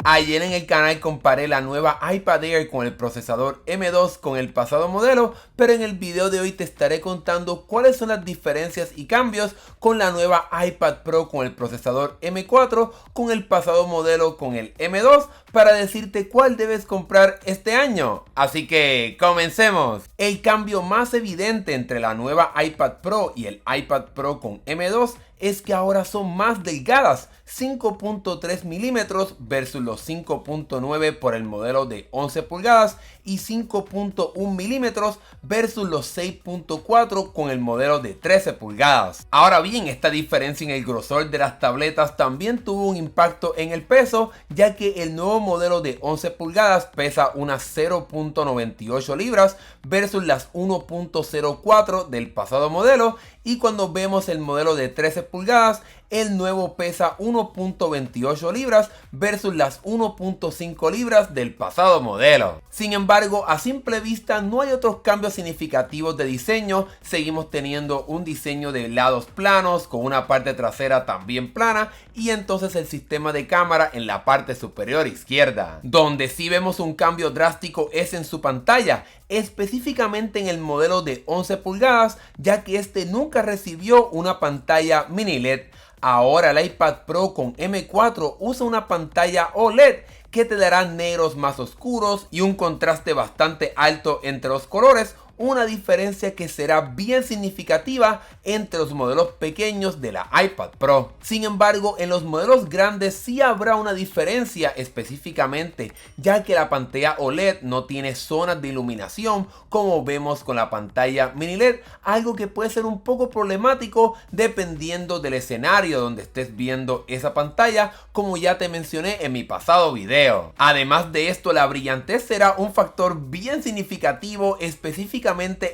Ayer en el canal comparé la nueva iPad Air con el procesador M2 con el pasado modelo, pero en el video de hoy te estaré contando cuáles son las diferencias y cambios con la nueva iPad Pro con el procesador M4 con el pasado modelo con el M2 para decirte cuál debes comprar este año. Así que comencemos. El cambio más evidente entre la nueva iPad Pro y el iPad Pro con M2 es que ahora son más delgadas, 5.3 milímetros versus los 5.9 por el modelo de 11 pulgadas y 5.1 milímetros versus los 6.4 con el modelo de 13 pulgadas. Ahora bien, esta diferencia en el grosor de las tabletas también tuvo un impacto en el peso, ya que el nuevo modelo de 11 pulgadas pesa unas 0.98 libras versus las 1.04 del pasado modelo, y cuando vemos el modelo de 13 pulgadas, el nuevo pesa 1.28 libras versus las 1.5 libras del pasado modelo. Sin embargo, a simple vista no hay otros cambios significativos de diseño. Seguimos teniendo un diseño de lados planos con una parte trasera también plana y entonces el sistema de cámara en la parte superior izquierda. Donde sí vemos un cambio drástico es en su pantalla, específicamente en el modelo de 11 pulgadas, ya que este nunca recibió una pantalla mini LED. Ahora el iPad Pro con M4 usa una pantalla OLED que te dará negros más oscuros y un contraste bastante alto entre los colores, una diferencia que será bien significativa entre los modelos pequeños de la iPad Pro. Sin embargo, en los modelos grandes sí habrá una diferencia específicamente, ya que la pantalla OLED no tiene zonas de iluminación como vemos con la pantalla mini LED, algo que puede ser un poco problemático dependiendo del escenario donde estés viendo esa pantalla, como ya te mencioné en mi pasado video. Además de esto, la brillantez será un factor bien significativo específicamente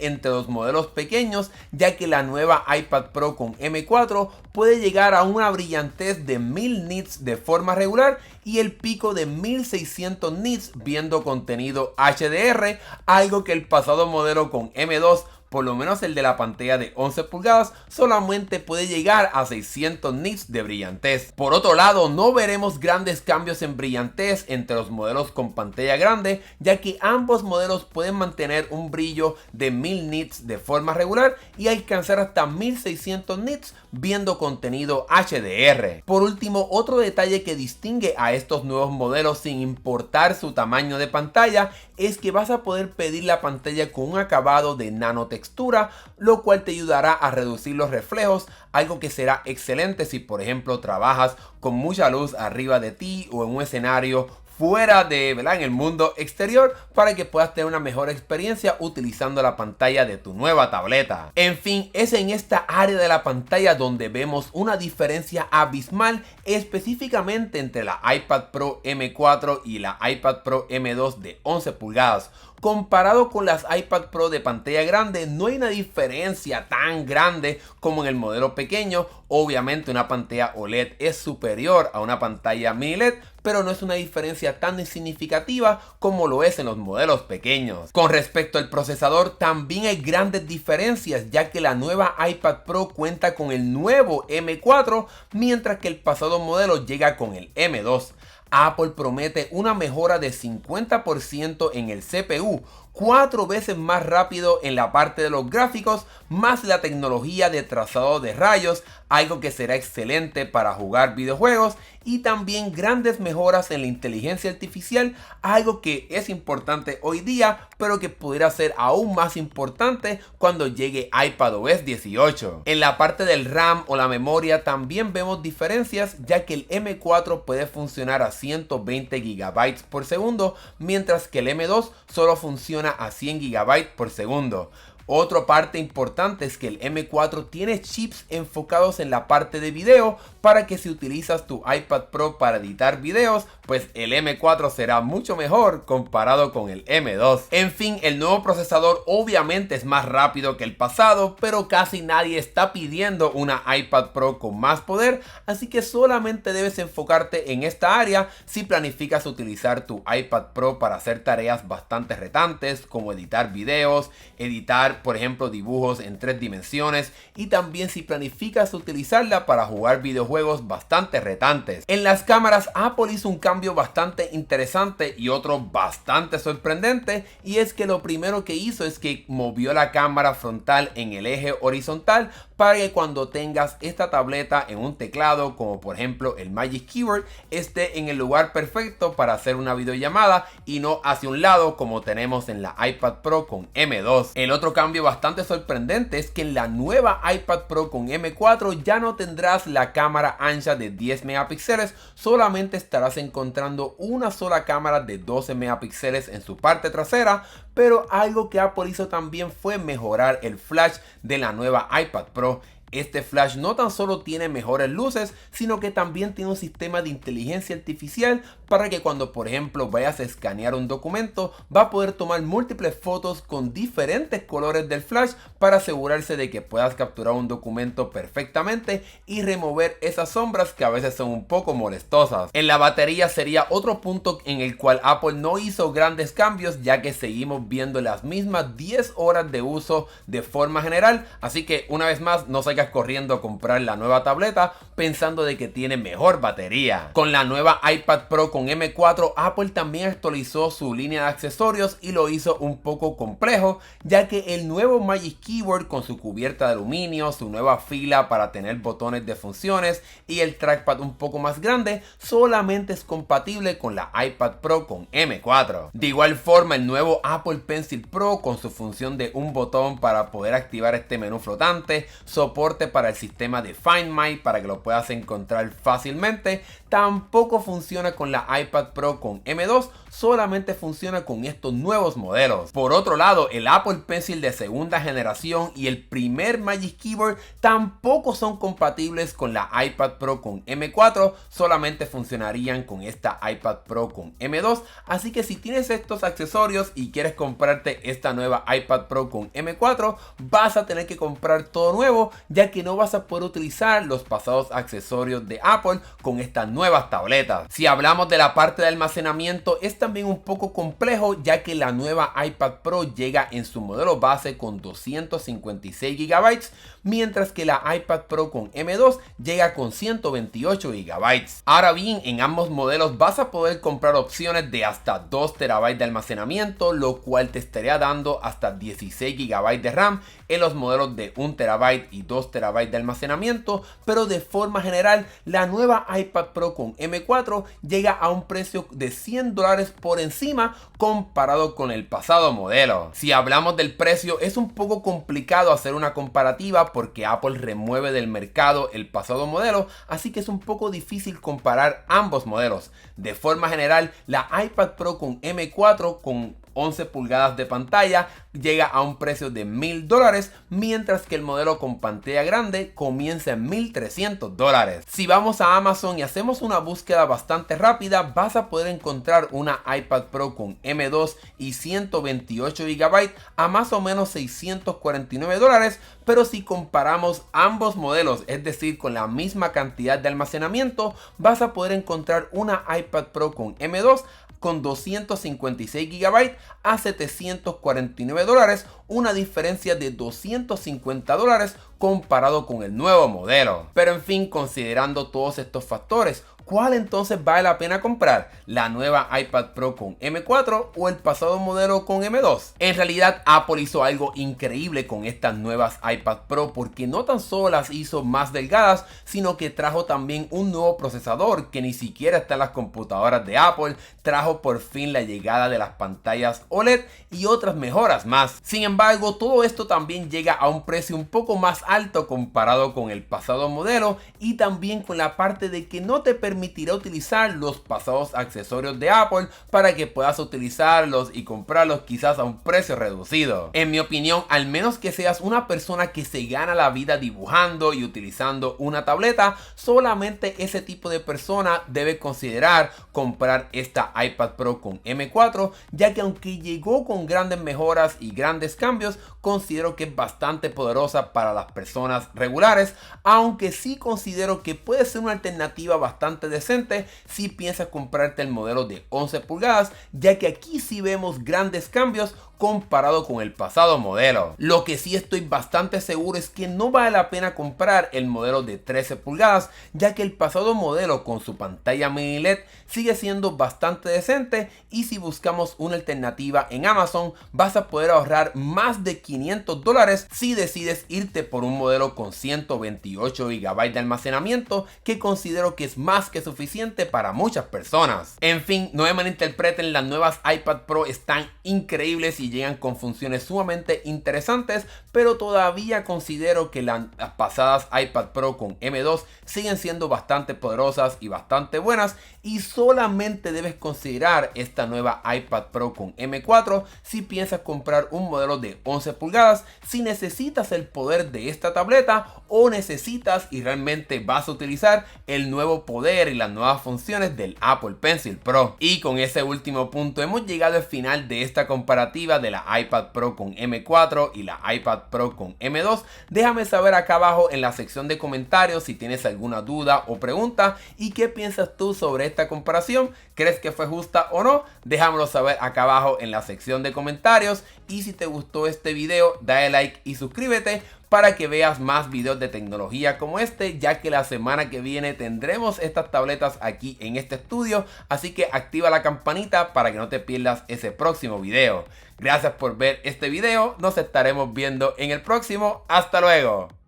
entre los modelos pequeños, ya que la nueva iPad Pro con M4 puede llegar a una brillantez de 1000 nits de forma regular y el pico de 1600 nits viendo contenido HDR, algo que el pasado modelo con M2, por lo menos el de la pantalla de 11 pulgadas, solamente puede llegar a 600 nits de brillantez. Por otro lado, no veremos grandes cambios en brillantez entre los modelos con pantalla grande, ya que ambos modelos pueden mantener un brillo de 1000 nits de forma regular y alcanzar hasta 1600 nits viendo contenido HDR. Por último, otro detalle que distingue a estos nuevos modelos sin importar su tamaño de pantalla es que vas a poder pedir la pantalla con un acabado de nanotextura, lo cual te ayudará a reducir los reflejos, algo que será excelente si por ejemplo trabajas con mucha luz arriba de ti o en un escenario fuera de, ¿verdad?, en el mundo exterior, para que puedas tener una mejor experiencia utilizando la pantalla de tu nueva tableta. En fin, es en esta área de la pantalla donde vemos una diferencia abismal específicamente entre la iPad Pro M4 y la iPad Pro M2 de 11 pulgadas. Comparado con las iPad Pro de pantalla grande, no hay una diferencia tan grande como en el modelo pequeño. Obviamente una pantalla OLED es superior a una pantalla mini LED, pero no es una diferencia tan significativa como lo es en los modelos pequeños. Con respecto al procesador, también hay grandes diferencias, ya que la nueva iPad Pro cuenta con el nuevo M4, mientras que el pasado modelo llega con el M2. Apple promete una mejora de 50% en el CPU, 4 veces más rápido en la parte de los gráficos, más la tecnología de trazado de rayos, algo que será excelente para jugar videojuegos, y también grandes mejoras en la inteligencia artificial, algo que es importante hoy día, pero que pudiera ser aún más importante cuando llegue iPadOS 18. En la parte del RAM o la memoria también vemos diferencias, ya que el M4 puede funcionar a 120 GB por segundo, mientras que el M2 solo funciona a 100 GB por segundo. Otra parte importante es que el M4 tiene chips enfocados en la parte de video, para que si utilizas tu iPad Pro para editar videos, pues el M4 será mucho mejor comparado con el M2. En fin, el nuevo procesador obviamente es más rápido que el pasado, pero casi nadie está pidiendo una iPad Pro con más poder, así que solamente debes enfocarte en esta área si planificas utilizar tu iPad Pro para hacer tareas bastante retantes como editar videos, editar crear, por ejemplo, dibujos en 3 dimensiones y también si planificas utilizarla para jugar videojuegos bastante retantes. En las cámaras, Apple hizo un cambio bastante interesante y otro bastante sorprendente, y es que lo primero que hizo es que movió la cámara frontal en el eje horizontal para que cuando tengas esta tableta en un teclado, como por ejemplo el Magic Keyboard, esté en el lugar perfecto para hacer una videollamada y no hacia un lado como tenemos en la iPad Pro con M2. El otro cambio bastante sorprendente es que en la nueva iPad Pro con M4 ya no tendrás la cámara ancha de 10 megapíxeles, solamente estarás encontrando una sola cámara de 12 megapíxeles en su parte trasera, pero algo que Apple hizo también fue mejorar el flash de la nueva iPad Pro. Este flash no tan solo tiene mejores luces, sino que también tiene un sistema de inteligencia artificial para que cuando por ejemplo vayas a escanear un documento, va a poder tomar múltiples fotos con diferentes colores del flash para asegurarse de que puedas capturar un documento perfectamente y remover esas sombras que a veces son un poco molestosas. En la batería sería otro punto en el cual Apple no hizo grandes cambios, ya que seguimos viendo las mismas 10 horas de uso de forma general, así que una vez más no salgas corriendo a comprar la nueva tableta pensando de que tiene mejor batería. Con la nueva iPad Pro con M4, Apple también actualizó su línea de accesorios y lo hizo un poco complejo, ya que el nuevo Magic Keyboard con su cubierta de aluminio, su nueva fila para tener botones de funciones y el trackpad un poco más grande solamente es compatible con la iPad Pro con M4. De igual forma, el nuevo Apple Pencil Pro con su función de un botón para poder activar este menú flotante, soporte para el sistema de Find My para que lo puedas encontrar fácilmente, tampoco funciona con la iPad Pro con M2, solamente funciona con estos nuevos modelos. Por otro lado, el Apple Pencil de segunda generación y el primer Magic Keyboard tampoco son compatibles con la iPad Pro con M4, solamente funcionarían con esta iPad Pro con M2, así que si tienes estos accesorios y quieres comprarte esta nueva iPad Pro con M4, vas a tener que comprar todo nuevo, ya que no vas a poder utilizar los pasados accesorios de Apple con estas nuevas tabletas. Si hablamos de la parte de almacenamiento, es también un poco complejo, ya que la nueva iPad Pro llega en su modelo base con 256 GB, mientras que la iPad Pro con M2 llega con 128 GB. Ahora bien, en ambos modelos vas a poder comprar opciones de hasta 2 TB de almacenamiento, lo cual te estaría dando hasta 16 GB de RAM en los modelos de 1 TB y 2 TB de almacenamiento, pero de forma general la nueva iPad Pro con M4 llega a un precio de $100 por encima comparado con el pasado modelo. Si hablamos del precio, es un poco complicado hacer una comparativa porque Apple remueve del mercado el pasado modelo, así que es un poco difícil comparar ambos modelos. De forma general, la iPad Pro con M4 con 11 pulgadas de pantalla llega a un precio de $1,000, mientras que el modelo con pantalla grande comienza en $1,300. Si vamos a Amazon y hacemos una búsqueda bastante rápida, vas a poder encontrar una iPad Pro con M2 y 128 GB a más o menos $649, pero si comparamos ambos modelos, es decir, con la misma cantidad de almacenamiento, vas a poder encontrar una iPad Pro con M2 con 256 GB a $749, una diferencia de $250 comparado con el nuevo modelo. Pero en fin, considerando todos estos factores, ¿cuál entonces vale la pena comprar? ¿La nueva iPad Pro con M4 o el pasado modelo con M2? En realidad, Apple hizo algo increíble con estas nuevas iPad Pro, porque no tan solo las hizo más delgadas, sino que trajo también un nuevo procesador que ni siquiera está en las computadoras de Apple, trajo por fin la llegada de las pantallas OLED y otras mejoras más. Sin embargo, todo esto también llega a un precio un poco más alto comparado con el pasado modelo, y también con la parte de que no te permitirá utilizar los pasados accesorios de Apple para que puedas utilizarlos y comprarlos quizás a un precio reducido. En mi opinión, al menos que seas una persona que se gana la vida dibujando y utilizando una tableta, solamente ese tipo de persona debe considerar comprar esta iPad Pro con M4, ya que aunque llegó con grandes mejoras y grandes cambios, considero que es bastante poderosa para las personas regulares, aunque sí considero que puede ser una alternativa bastante decente si piensas comprarte el modelo de 11 pulgadas, ya que aquí sí vemos grandes cambios comparado con el pasado modelo. Lo que sí estoy bastante seguro es que no vale la pena comprar el modelo de 13 pulgadas, ya que el pasado modelo con su pantalla mini LED sigue siendo bastante decente, y si buscamos una alternativa en Amazon vas a poder ahorrar más de $500 si decides irte por un modelo con 128 GB de almacenamiento, que considero que es más que suficiente para muchas personas. En fin, no me malinterpreten, las nuevas iPad Pro están increíbles y llegan con funciones sumamente interesantes, pero todavía considero que las pasadas iPad Pro con M2 siguen siendo bastante poderosas y bastante buenas, y solamente debes considerar esta nueva iPad Pro con M4 si piensas comprar un modelo de 11 pulgadas, si necesitas el poder de esta tableta o necesitas y realmente vas a utilizar el nuevo poder y las nuevas funciones del Apple Pencil Pro. Y con ese último punto hemos llegado al final de esta comparativa de la iPad Pro con M4 y la iPad Pro con M2. Déjame saber acá abajo en la sección de comentarios si tienes alguna duda o pregunta, y qué piensas tú sobre esta comparación. ¿Crees que fue justa o no? Déjamelo saber acá abajo en la sección de comentarios, y si te gustó este video dale like y suscríbete para que veas más videos de tecnología como este, ya que la semana que viene tendremos estas tabletas aquí en este estudio, así que activa la campanita para que no te pierdas ese próximo video. Gracias por ver este video, nos estaremos viendo en el próximo. Hasta luego.